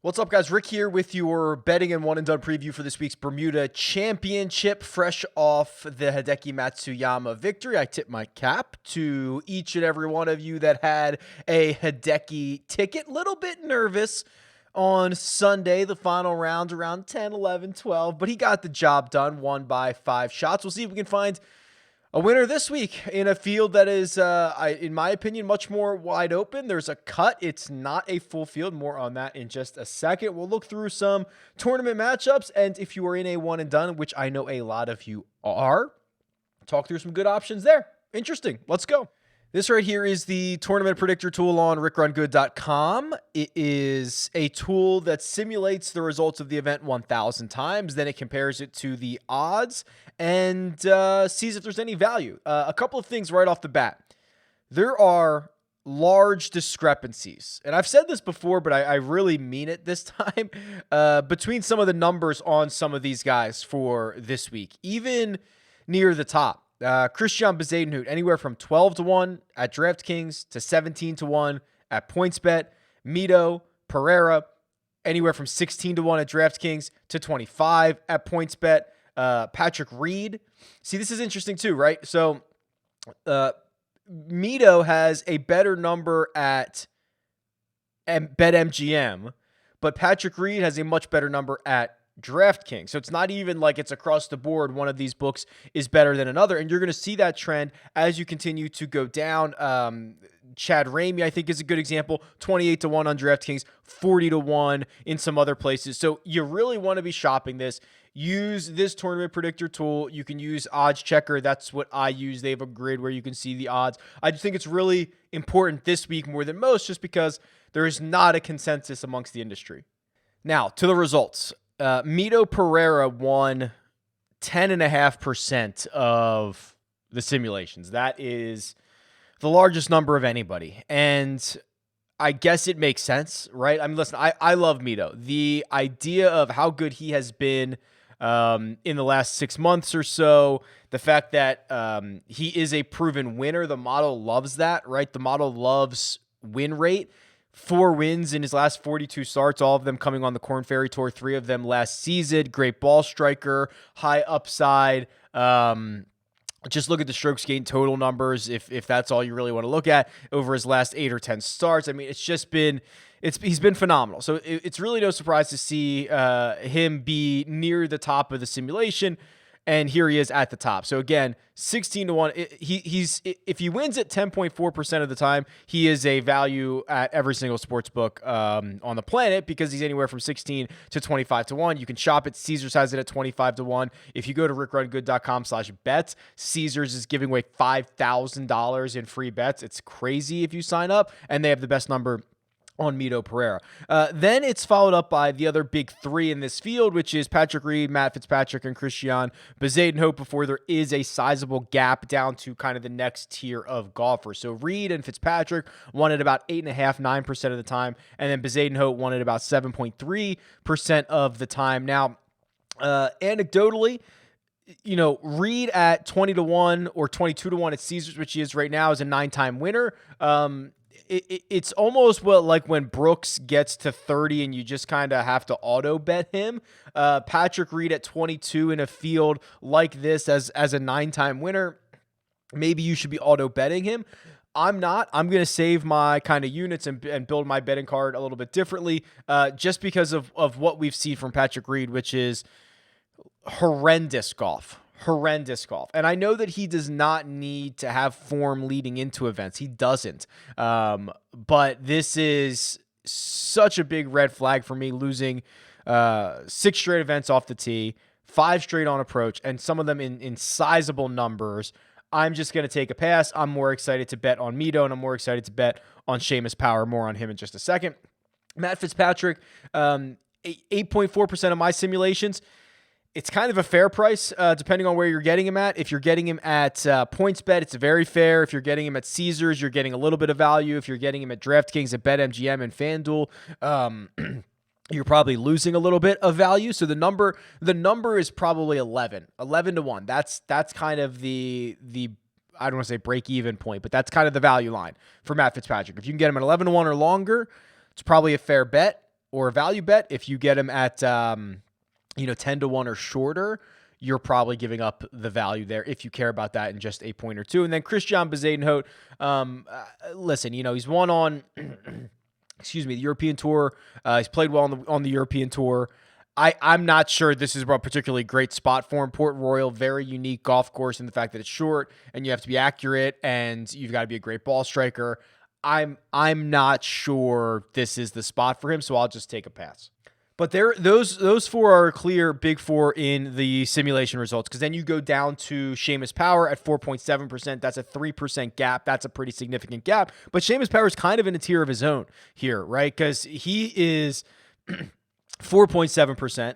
What's up, guys? Rick here with your betting and one and done preview for this week's Bermuda Championship. Fresh off the Hideki Matsuyama victory, I tip my cap to each and every one of you that had a Hideki ticket. Little bit nervous on Sunday, the final round around 10, 11, 12, but he got the job done, won by 5 shots. We'll see if we can find a winner this week in a field that is, in my opinion, much more wide open. There's a cut. It's not a full field. More on that in just a second. We'll look through some tournament matchups, and if you are in a one and done, which I know a lot of you are, talk through some good options there. Interesting. Let's go. This right here is the tournament predictor tool on RickRunGood.com. It is a tool that simulates the results of the event 1,000 times. Then it compares it to the odds and sees if there's any value. A couple of things right off the bat. There are large discrepancies, and I've said this before, but I really mean it this time, between some of the numbers on some of these guys for this week, even near the top. Christian Bezuidenhout, anywhere from 12-1 at DraftKings to 17-1 at PointsBet. Mido, Pereira, anywhere from 16-1 at DraftKings to 25 at PointsBet. Patrick Reed. See, this is interesting too, right? So, Mido has a better number at BetMGM, but Patrick Reed has a much better number at DraftKings. So it's not even like it's across the board. One of these books is better than another. And you're going to see that trend as you continue to go down. Chad Ramey, I think, is a good example. 28-1 on DraftKings, 40-1 in some other places. So you really want to be shopping this. Use this tournament predictor tool. You can use Odds Checker. That's what I use. They have a grid where you can see the odds. I just think it's really important this week more than most, just because there is not a consensus amongst the industry. Now, to the results. Mido Pereira won 10.5% of the simulations. That is the largest number of anybody. And I guess it makes sense, right? I mean, listen, I love Mido. The idea of how good he has been in the last 6 months or so, the fact that he is a proven winner, the model loves that, right? The model loves win rate. 4 wins in his last 42 starts, all of them coming on the Korn Ferry Tour, 3 of them last season. Great ball striker, high upside. Just look at the strokes gained total numbers if that's all you really want to look at over his last 8 or 10 starts. I mean, it's just been he's been phenomenal. So it's really no surprise to see him be near the top of the simulation. And here he is at the top. So again, 16-1. He's if he wins at 10.4% of the time, he is a value at every single sports book on the planet, because he's anywhere from 16 to 25-1. You can shop it. Caesars has it at 25-1. If you go to RickRunGood.com/bets, Caesars is giving away $5,000 in free bets. It's crazy if you sign up, and they have the best number on Mido Pereira. Then it's followed up by the other big 3 in this field, which is Patrick Reed, Matt Fitzpatrick, and Christian Bezuidenhout, before there is a sizable gap down to kind of the next tier of golfers. So Reed and Fitzpatrick won at about 8.5%, 9% of the time, and then Bezuidenhout won at about 7.3% of the time. Now, anecdotally, you know, Reed at 20-1 or 22-1 at Caesars, which he is right now, is a 9-time winner. It's almost like when Brooks gets to 30 and you just kind of have to auto bet him. Patrick Reed at 22 in a field like this as a 9-time winner, maybe you should be auto betting him. I'm not. I'm going to save my kind of units and build my betting card a little bit differently, just because of what we've seen from Patrick Reed, which is horrendous golf. And I know that he does not need to have form leading into events. He doesn't. But this is such a big red flag for me, losing 6 straight events off the tee, 5 straight on approach, and some of them in sizable numbers. I'm just going to take a pass. I'm more excited to bet on Mido, and I'm more excited to bet on Seamus Power. More on him in just a second. Matt Fitzpatrick, 8.4% of my simulations. It's kind of a fair price, depending on where you're getting him at. If you're getting him at PointsBet, it's very fair. If you're getting him at Caesars, you're getting a little bit of value. If you're getting him at DraftKings, at BetMGM, and FanDuel, you're probably losing a little bit of value. So the number is probably 11 to 1. That's kind of the I don't want to say break-even point, but that's kind of the value line for Matt Fitzpatrick. If you can get him at 11-1 or longer, it's probably a fair bet or a value bet. If you get him at 10-1 or shorter, you're probably giving up the value there if you care about that in just a point or two. And then Christian Bezuidenhout, listen, he's won on, the European Tour. He's played well on the European Tour. I'm not sure this is a particularly great spot for him. Port Royal, very unique golf course in the fact that it's short and you have to be accurate and you've got to be a great ball striker. I'm not sure this is the spot for him, so I'll just take a pass. But those four are a clear big four in the simulation results, because then you go down to Seamus Power at 4.7%. That's a 3% gap. That's a pretty significant gap. But Seamus Power is kind of in a tier of his own here, right? Because he is 4.7%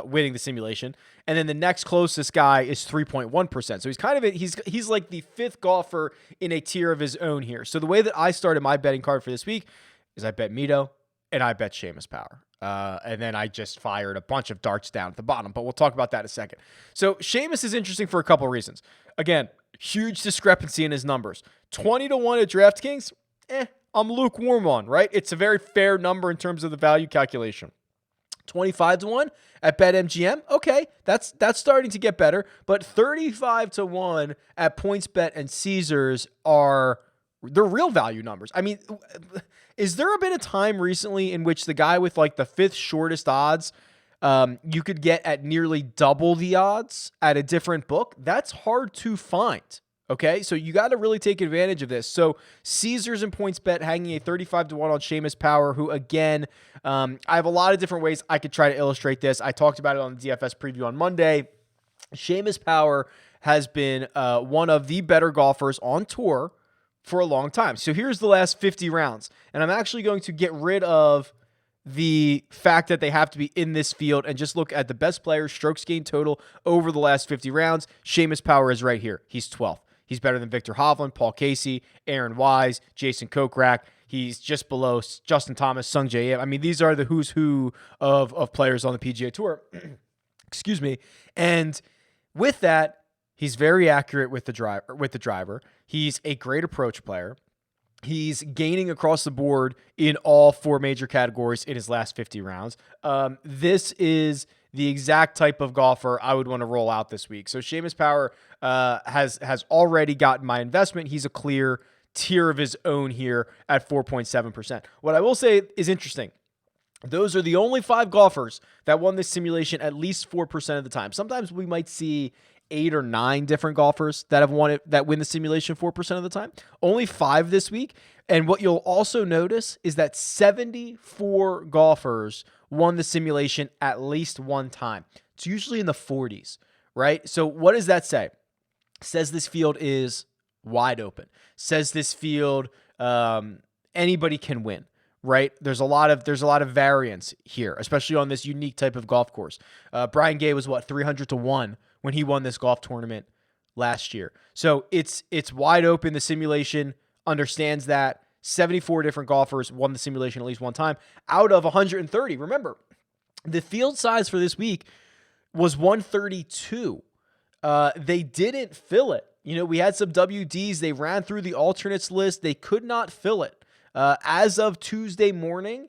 winning the simulation, and then the next closest guy is 3.1%. So he's kind of he's like the fifth golfer in a tier of his own here. So the way that I started my betting card for this week is I bet Mido and I bet Seamus Power. And then I just fired a bunch of darts down at the bottom, but we'll talk about that in a second. So Seamus is interesting for a couple of reasons. Again, huge discrepancy in his numbers. 20-1 at DraftKings, I'm lukewarm on, right? It's a very fair number in terms of the value calculation. 25-1 at BetMGM, okay, that's starting to get better, but 35-1 at PointsBet and Caesars they're real value numbers. I mean, is there been a time recently in which the guy with like the fifth shortest odds you could get at nearly double the odds at a different book? That's hard to find. Okay, so you got to really take advantage of this. So Caesars and PointsBet hanging a 35-1 on Seamus Power, who again, I have a lot of different ways I could try to illustrate this. I talked about it on the DFS preview on Monday. Seamus Power has been one of the better golfers on tour for a long time. So here's the last 50 rounds, and I'm actually going to get rid of the fact that they have to be in this field and just look at the best players, strokes gained total over the last 50 rounds. Seamus Power is right here. He's 12th. He's better than Victor Hovland, Paul Casey, Aaron Wise, Jason Kokrak. He's just below Justin Thomas, Sung Jae Im. I mean, these are the who's who of players on the PGA Tour. Excuse me. And with that, he's very accurate with the driver. He's a great approach player. He's gaining across the board in all four major categories in his last 50 rounds. This is the exact type of golfer I would want to roll out this week. So Seamus Power has already gotten my investment. He's a clear tier of his own here at 4.7%. What I will say is interesting. Those are the only 5 golfers that won this simulation at least 4% of the time. Sometimes we might see 8 or 9 different golfers that have won it, that win the simulation 4% of the time. Only 5 this week. And what you'll also notice is that 74 golfers won the simulation at least one time. It's usually in the 40s, right? So what does that say? It says this field is wide open. Says this field anybody can win. Right? There's a lot of variance here, especially on this unique type of golf course. Brian Gay was 300-1 when he won this golf tournament last year. So it's wide open. The simulation understands that. 74 different golfers won the simulation at least one time out of 130. Remember, the field size for this week was 132. They didn't fill it. We had some WDs. They ran through the alternates list. They could not fill it. As of Tuesday morning,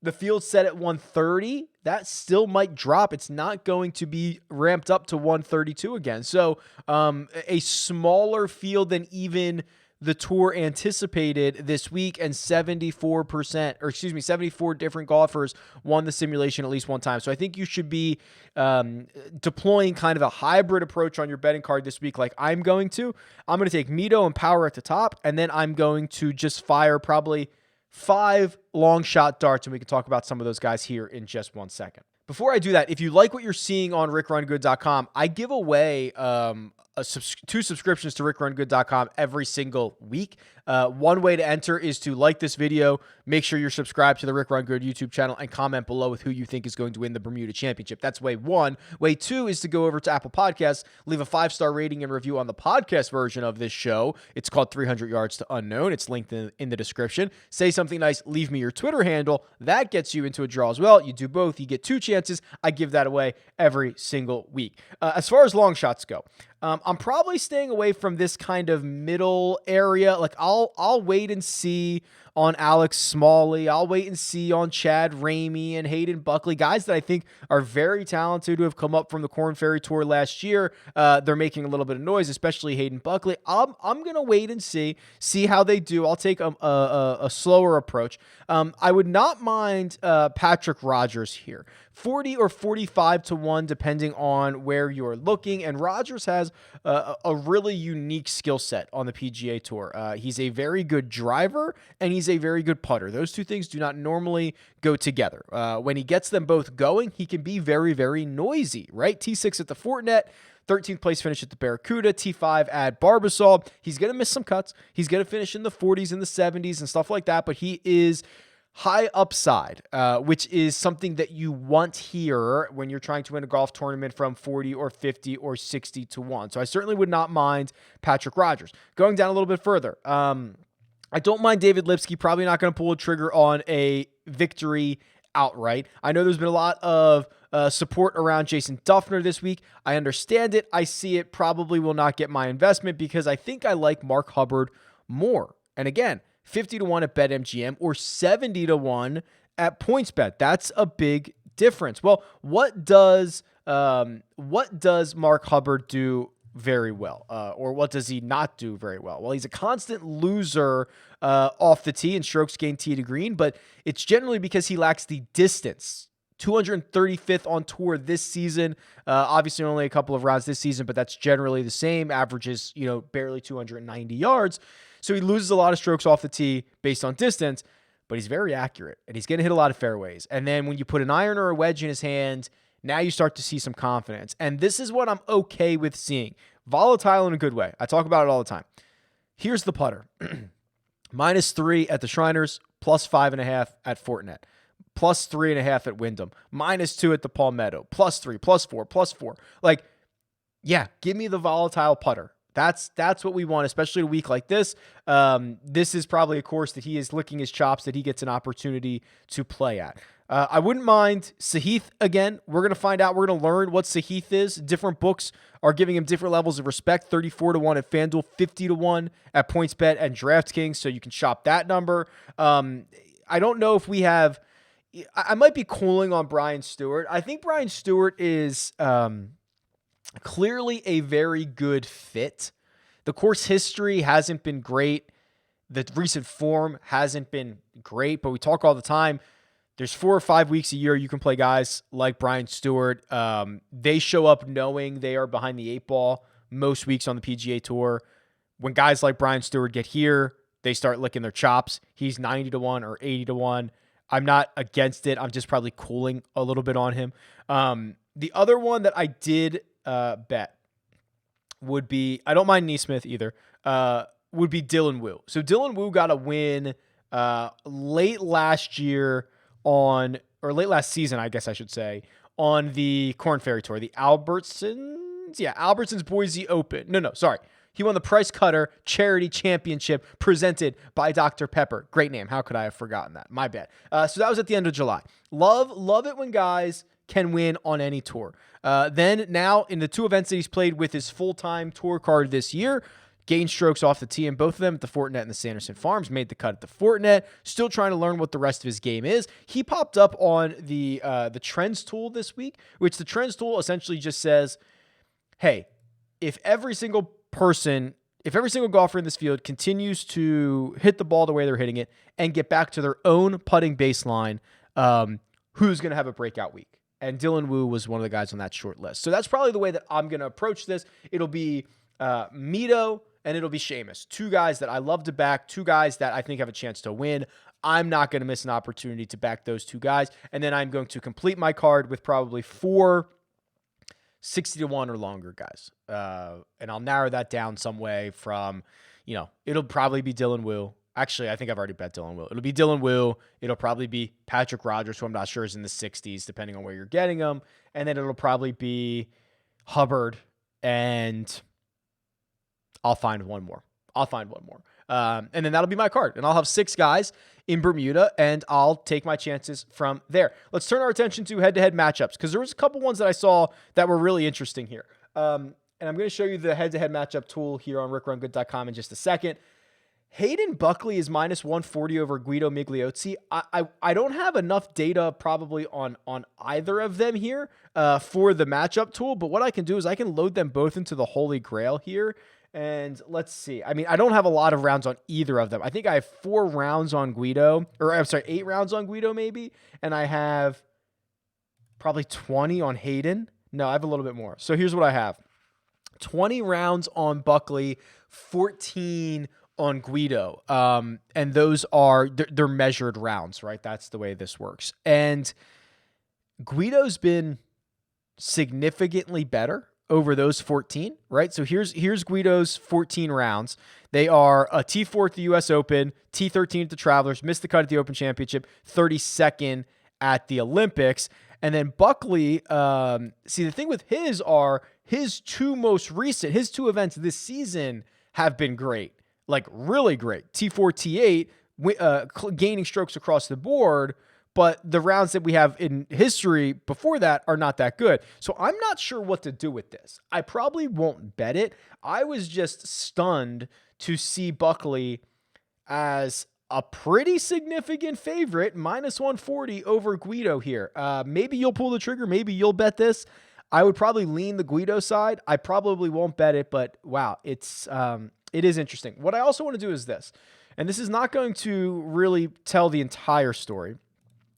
the field set at 130. That still might drop. It's not going to be ramped up to 132 again. So a smaller field than even the tour anticipated this week, and 74 different golfers won the simulation at least one time. So I think you should be deploying kind of a hybrid approach on your betting card this week like I'm going to. I'm going to take Mido and Power at the top, and then I'm going to just fire probably 5 long shot darts, and we can talk about some of those guys here in just one second. Before I do that, if you like what you're seeing on RickRunGood.com, I give away 2 subscriptions to RickRunGood.com every single week. One way to enter is to like this video, make sure you're subscribed to the Rick Run Good YouTube channel, and comment below with who you think is going to win the Bermuda Championship. That's way 1. Way 2 is to go over to Apple Podcasts, leave a 5-star rating and review on the podcast version of this show. It's called 300 Yards to Unknown. It's linked in the description. Say something nice. Leave me your Twitter handle. That gets you into a draw as well. You do both. You get 2 chances. I give that away every single week. As far as long shots go, I'm probably staying away from this kind of middle area. Like I'll wait and see on Alex Smalley. I'll wait and see on Chad Ramey and Hayden Buckley, guys that I think are very talented who have come up from the Korn Ferry Tour last year. They're making a little bit of noise, especially Hayden Buckley. I'm gonna wait and see how they do. I'll take a slower approach. I would not mind Patrick Rodgers here. 40 or 45 to 1, depending on where you're looking. And Rodgers has a really unique skill set on the PGA Tour. He's a very good driver and he's a very good putter. Those two things do not normally go together. When he gets them both going, he can be very, very noisy, right? T6 at the Fortinet, 13th place finish at the Barracuda, T5 at Barbasol. He's going to miss some cuts. He's going to finish in the 40s and the 70s and stuff like that, but he is high upside, which is something that you want here when you're trying to win a golf tournament from 40 or 50 or 60 to 1. So I certainly would not mind Patrick Rodgers. Going down a little bit further, I don't mind David Lipsky. Probably not going to pull a trigger on a victory outright. I know there's been a lot of support around Jason Duffner this week. I understand it. I see it. Probably will not get my investment because I think I like Mark Hubbard more. And again, 50 to 1 at BetMGM or 70 to 1 at PointsBet. That's a big difference. Well, what does Mark Hubbard do very well? Or what does he not do very well? Well, he's a constant loser off the tee in strokes gained tee to green, but it's generally because he lacks the distance. 235th on tour this season. Obviously only a couple of rounds this season, but that's generally the same. Averages, barely 290 yards. So he loses a lot of strokes off the tee based on distance, but he's very accurate and he's going to hit a lot of fairways. And then when you put an iron or a wedge in his hand, now you start to see some confidence. And this is what I'm okay with seeing. Volatile in a good way. I talk about it all the time. Here's the putter. -3 at the Shriners, +5.5 at Fortinet, +3.5 at Wyndham, -2 at the Palmetto, +3, +4, +4. Like, yeah, give me the volatile putter. That's what we want, especially a week like this. This is probably a course that he is licking his chops, that he gets an opportunity to play at. I wouldn't mind Sahith again. We're going to find out. We're going to learn what Sahith is. Different books are giving him different levels of respect. 34 to 1 at FanDuel, 50 to 1 at PointsBet and DraftKings, so you can shop that number. I don't know if we have... I might be cooling on Brian Stewart. I think Brian Stewart is... clearly a very good fit. The course history hasn't been great. The recent form hasn't been great, but we talk all the time. There's 4 or 5 weeks a year you can play guys like Brian Stewart. They show up knowing they are behind the 8 ball most weeks on the PGA Tour. When guys like Brian Stewart get here, they start licking their chops. He's 90 to 1 or 80 to 1. I'm not against it. I'm just probably cooling a little bit on him. The other one that I did bet would be, I don't mind Neesmith either, would be Dylan Wu. So Dylan Wu got a win late last season, I guess I should say, on the Korn Ferry Tour, the Albertsons Boise Open. Sorry. He won the Price Cutter Charity Championship presented by Dr. Pepper. Great name. How could I have forgotten that? My bad. So that was at the end of July. Love it when guys can win on any tour. Then now in the 2 events that he's played with his full-time tour card this year, gained strokes off the tee in both of them at the Fortinet and the Sanderson Farms, made the cut at the Fortinet, still trying to learn what the rest of his game is. He popped up on the Trends tool this week, which the Trends tool essentially just says, hey, if every single golfer in this field continues to hit the ball the way they're hitting it and get back to their own putting baseline, who's going to have a breakout week? And Dylan Wu was one of the guys on that short list. So that's probably the way that I'm going to approach this. It'll be Mido and it'll be Seamus. 2 guys that I love to back, 2 guys that I think have a chance to win. I'm not going to miss an opportunity to back those 2 guys. And then I'm going to complete my card with probably 4 60 to 1 or longer guys. And I'll narrow that down some way from, it'll probably be Dylan Wu. Actually, I think I've already bet Dylan Wu. It'll be Dylan Wu. It'll probably be Patrick Rodgers, who I'm not sure is in the 60s, depending on where you're getting him. And then it'll probably be Hubbard, and I'll find one more. And then that'll be my card. And I'll have 6 guys in Bermuda, and I'll take my chances from there. Let's turn our attention to head-to-head matchups, because there was a couple ones that I saw that were really interesting here. and I'm going to show you the head-to-head matchup tool here on RickRunGood.com in just a second. Hayden Buckley is minus 140 over Guido Migliozzi. I don't have enough data probably on either of them here for the matchup tool, but what I can do is I can load them both into the Holy Grail here. And let's see. I mean, I don't have a lot of rounds on either of them. I think I have 4 rounds on Guido, or I'm sorry, 8 rounds on Guido maybe, and I have probably 20 on Hayden. No, I have a little bit more. So here's what I have. 20 rounds on Buckley, 14 on Guido. And those are, they're measured rounds, right? That's the way this works. And Guido's been significantly better over those 14, right? So here's Guido's 14 rounds. They are a T4 at the U.S. Open, T13 at the Travelers, missed the cut at the Open Championship, 32nd at the Olympics. And then Buckley, see, the thing with his 2 most recent, his 2 events this season have been great, like really great. T4, T8, gaining strokes across the board, but the rounds that we have in history before that are not that good. So I'm not sure what to do with this. I probably won't bet it. I was just stunned to see Buckley as a pretty significant favorite, minus 140 over Guido here. Maybe you'll pull the trigger. Maybe you'll bet this. I would probably lean the Guido side. I probably won't bet it, but wow, it is interesting. What I also want to do is this, and this is not going to really tell the entire story,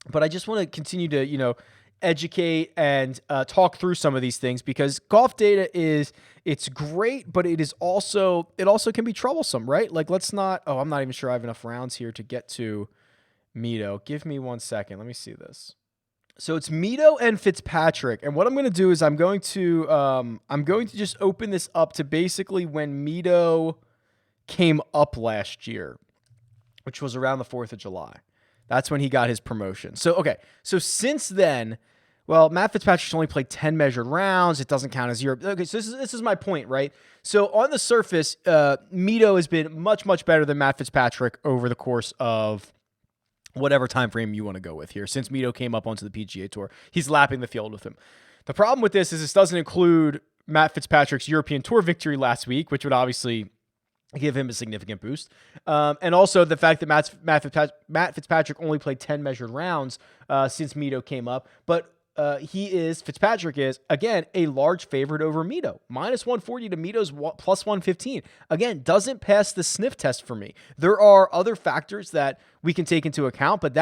but I just want to continue to, educate and talk through some of these things, because golf data it's great, but it also can be troublesome, right? Like I'm not even sure I have enough rounds here to get to Mido. Give me 1 second. Let me see this. So it's Mido and Fitzpatrick. And what I'm going to do is I'm going to just open this up to basically when Mido came up last year, which was around the 4th of July. That's when he got his promotion. So since then, well, Matt Fitzpatrick's only played 10 measured rounds. It doesn't count as Europe. Okay, so this is my point, right? So on the surface, Mido has been much, much better than Matt Fitzpatrick over the course of whatever time frame you want to go with here. Since Mido came up onto the PGA Tour, he's lapping the field with him. The problem with this is this doesn't include Matt Fitzpatrick's European Tour victory last week, which would obviously give him a significant boost. And also the fact that Matt Fitzpatrick only played 10 measured rounds since Mido came up. But Fitzpatrick is, again, a large favorite over Mido. Minus 140 to Mido's plus 115. Again, doesn't pass the sniff test for me. There are other factors that we can take into account, but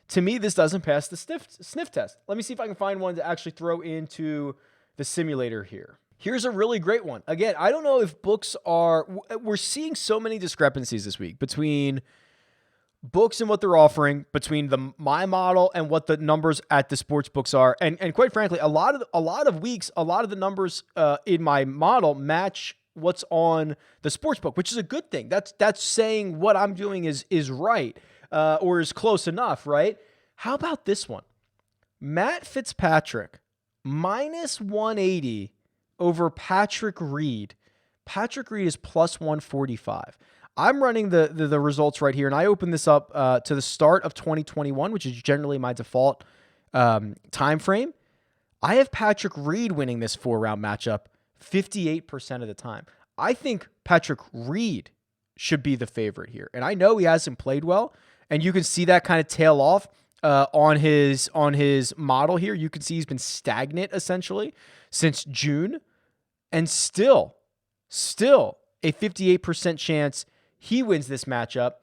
to me, this doesn't pass the sniff test. Let me see if I can find one to actually throw into the simulator here. Here's a really great one. Again, I don't know if books we're seeing so many discrepancies this week between books and what they're offering, between my model and what the numbers at the sports books are. And quite frankly, a lot of weeks, a lot of the numbers in my model match what's on the sports book, which is a good thing. That's saying what I'm doing is right, or is close enough, right? How about this one? Matt Fitzpatrick, minus 180 over Patrick Reed. Patrick Reed is plus 145. I'm running the results right here, and I open this up to the start of 2021, which is generally my default time frame. I have Patrick Reed winning this 4-round matchup 58% of the time. I think Patrick Reed should be the favorite here, and I know he hasn't played well, and you can see that kind of tail off on his model here. You can see he's been stagnant essentially since June, and still a 58% chance he wins this matchup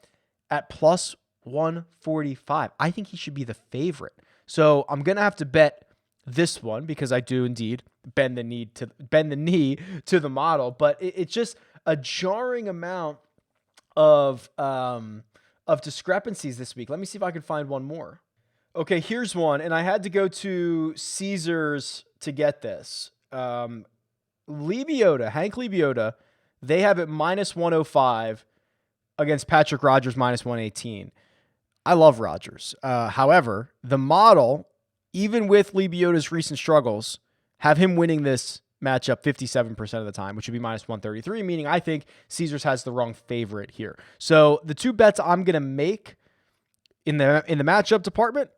at plus 145. I think he should be the favorite. So I'm going to have to bet this one because I do indeed bend the knee to the model, but it's just a jarring amount of discrepancies this week. Let me see if I can find one more. Okay, here's one, and I had to go to Caesars to get this. Lebiota, Hank Lebiota, they have it minus 105 against Patrick Rodgers minus 118. I love Rodgers. However, the model, even with Lebiota's recent struggles, have him winning this matchup 57% of the time, which would be minus 133, meaning I think Caesars has the wrong favorite here. So the two bets I'm going to make in the matchup department,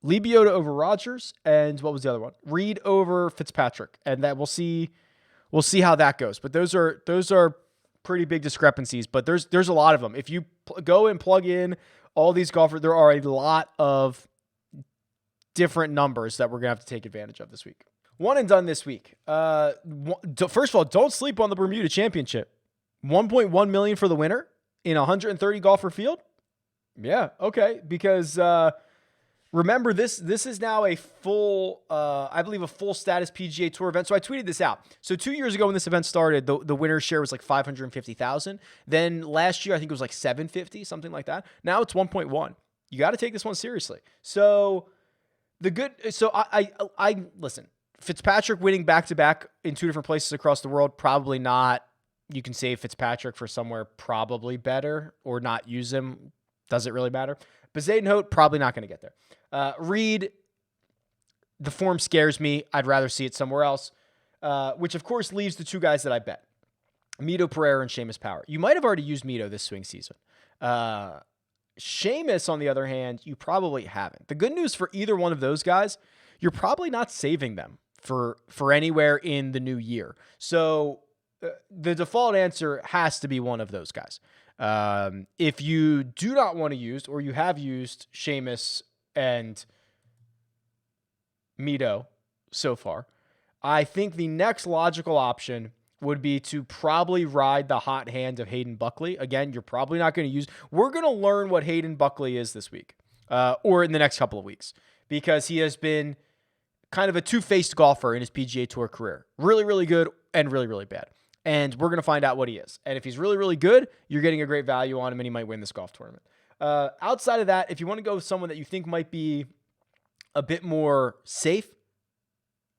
Lebiota over Rodgers, and what was the other one? Reed over Fitzpatrick. And that we'll see we'll see how that goes. But those are pretty big discrepancies. But there's a lot of them. If you go and plug in all these golfers, there are a lot of different numbers that we're gonna have to take advantage of this week. One and done this week. First of all, don't sleep on the Bermuda Championship. 1.1 million for the winner in a 130 golfer field. Yeah, okay. Because remember, this is now a full, I believe, a full status PGA Tour event. So I tweeted this out. So 2 years ago when this event started, the winner's share was like 550,000. Then last year, I think it was like 750, something like that. Now it's 1.1. You got to take this one seriously. So I listen. Fitzpatrick winning back-to-back in 2 different places across the world, probably not. You can save Fitzpatrick for somewhere probably better or not use him. Does it really matter? But Zayden Hote, probably not going to get there. Reed, the form scares me. I'd rather see it somewhere else, which, of course, leaves the 2 guys that I bet. Mido Pereira and Seamus Power. You might have already used Mido this swing season. Seamus, on the other hand, you probably haven't. The good news for either one of those guys, you're probably not saving them for anywhere in the new year. So the default answer has to be one of those guys. If you do not want to use, or you have used Seamus and Mido so far, I think the next logical option would be to probably ride the hot hand of Hayden Buckley. Again, you're probably not going to use. We're going to learn what Hayden Buckley is this week, or in the next couple of weeks, because he has been kind of a two-faced golfer in his PGA Tour career. Really, really good and really, really bad. And we're going to find out what he is. And if he's really, really good, you're getting a great value on him, and he might win this golf tournament. Outside of that, if you want to go with someone that you think might be a bit more safe,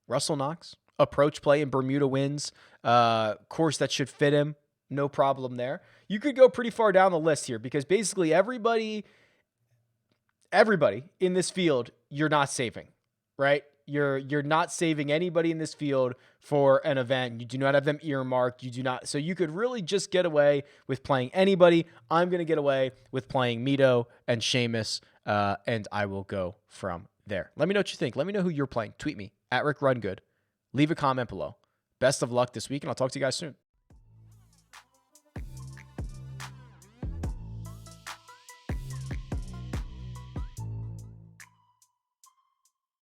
Russell Knox. Approach play in Bermuda wins. Course that should fit him. No problem there. You could go pretty far down the list here, because basically everybody in this field, you're not saving, right? You're not saving anybody in this field for an event. You do not have them earmarked. You do not. So you could really just get away with playing anybody. I'm going to get away with playing Mido and Seamus, and I will go from there. Let me know what you think. Let me know who you're playing. Tweet me at RickRunGood. Leave a comment below. Best of luck this week, and I'll talk to you guys soon.